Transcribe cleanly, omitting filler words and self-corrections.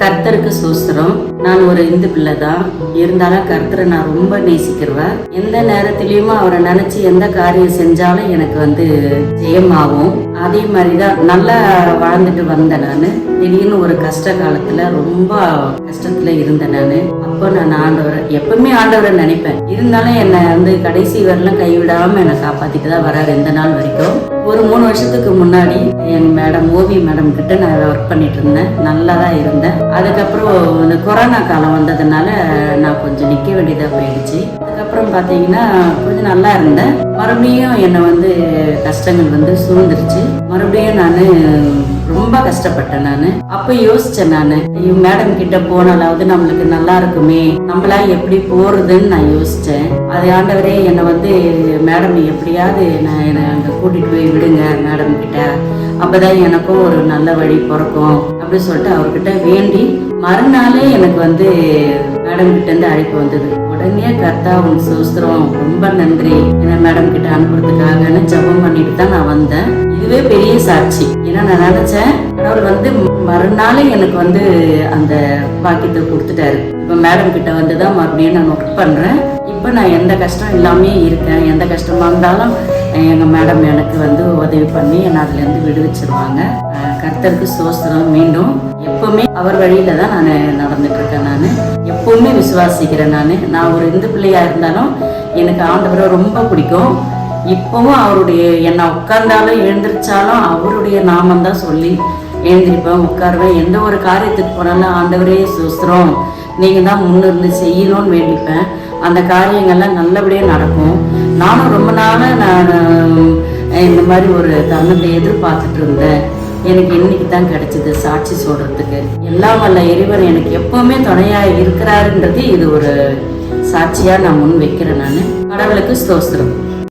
கர்த்தருக்கு சோஸ்திரம். நான் ஒரு இந்து பிள்ளை தான் இருந்தாலும் கர்த்தரை நான் ரொம்ப நேசிக்கிறவன். எந்த நேரத்திலயுமே அவரை நினைச்சு எந்த காரியம் செஞ்சாலும் எனக்கு ஜெயமாகும். அதே மாதிரிதான் நல்லா வாழ்ந்துட்டு வந்தேன். நான் திடீர்னு ஒரு கஷ்ட காலத்துல ரொம்ப கஷ்டத்துல இருந்தேன். நான் அப்போ நான் ஆண்டவரை எப்பவுமே ஆண்டவரை நினைப்பேன். இருந்தாலும் என்னை கடைசி வரலாம் கைவிடாம என்னை காப்பாத்திட்டு தான் வராரு இந்த நாள் வரைக்கும். ஒரு 3 வருஷத்துக்கு முன்னாடி எங்க மேடம் ஓவி மேடம் கிட்ட நான் ஒர்க் பண்ணிட்டு இருந்தேன். நல்லா தான் இருந்தேன். அதுக்கப்புறம் இந்த கொரோனா காலம் வந்ததுனால நான் கொஞ்சம் நிக்க வேண்டியதா போயிடுச்சு. அதுக்கப்புறம் பாத்தீங்கன்னா கொஞ்சம் நல்லா இருந்தேன். மறுபடியும் என்னை கஷ்டங்கள் சூழ்ந்துருச்சு. மறுபடியும் நானு ரொம்ப கஷ்டப்பட்டேன். நானு அப்ப யோசிச்சேன். நானு மேடம் கிட்ட போனாலாவது நம்மளுக்கு நல்லா இருக்குமே, நம்மளா எப்படி போறதுன்னு நான் யோசிச்சேன். அது ஆண்டவரே என்னை மேடம் எப்படியாவது என்னை அங்க கூட்டிட்டு போய் விடுங்க மேடம் கிட்ட, அப்பதான் எனக்கும் ஒரு நல்ல வழி பிறக்கும் அப்படின்னு சொல்லிட்டு அவர்கிட்ட வேண்டி மறுநாளே எனக்கு மேடம் கிட்ட இருந்து அழைப்பு வந்தது. உடனே கர்த்தா உனக்கு சோஸ்திரம், ரொம்ப நன்றி என்ன மேடம் கிட்ட அனுப்புறதுக்காக ஜெபம் பண்ணிட்டு தான் நான் வந்தேன். இதுவே பெரிய சாட்சி. ஏன்னா நான் நினைச்சேன் கடவுள் மறுநாளே எனக்கு அந்த பாக்கியத்தை கொடுத்துட்டாரு. இப்ப மேடம் கிட்ட தான் மறுபடியும் நான் ஒர்க் பண்றேன். இப்ப நான் எந்த கஷ்டம் இல்லாமே இருக்கேன். எந்த கஷ்டமா இருந்தாலும் எங்க மேடம் எனக்கு உதவி பண்ணி என்ன அதுல இருந்து விடுவிச்சிருவாங்க. கர்த்தருக்கு சோஸ்திரம். மீண்டும் எப்பவுமே அவர் வழியில தான் நான் நடந்துட்டு இருக்கேன். நான் எப்பவுமே விசுவாசிக்கிறேன். நான் ஒரு இந்து பிள்ளையா இருந்தாலும் எனக்கு ஆண்டவரை ரொம்ப பிடிக்கும். இப்பவும் அவருடைய என்னை உட்கார்ந்தாலும் எழுந்திரிச்சாலும் அவருடைய நாமம் தான் சொல்லி எழுந்திருப்பேன், உட்காருவேன். எந்த ஒரு காரியத்துக்கு போனாலும் ஆண்டவரே சோஸ்திரம், நீங்க தான் முன்னிருந்து செய்யணும்னு வேண்டிப்பேன். அந்த காரியங்கள்லாம் நல்லபடியா நடக்கும். நானும் ரொம்ப நாளா நான் இந்த மாதிரி ஒரு தருணத்தை எதிர்பார்த்துட்டு இருந்தேன். எனக்கு இன்னைக்கு தான் கிடைச்சது சாட்சி சொல்றதுக்கு. எல்லாம் வல்ல இறைவன் எனக்கு எப்பவுமே துணையா இருக்கிறாருன்றது இது ஒரு சாட்சியா நான் முன் வைக்கிறேன். நான் கடவுளுக்கு ஸ்தோத்திரம்.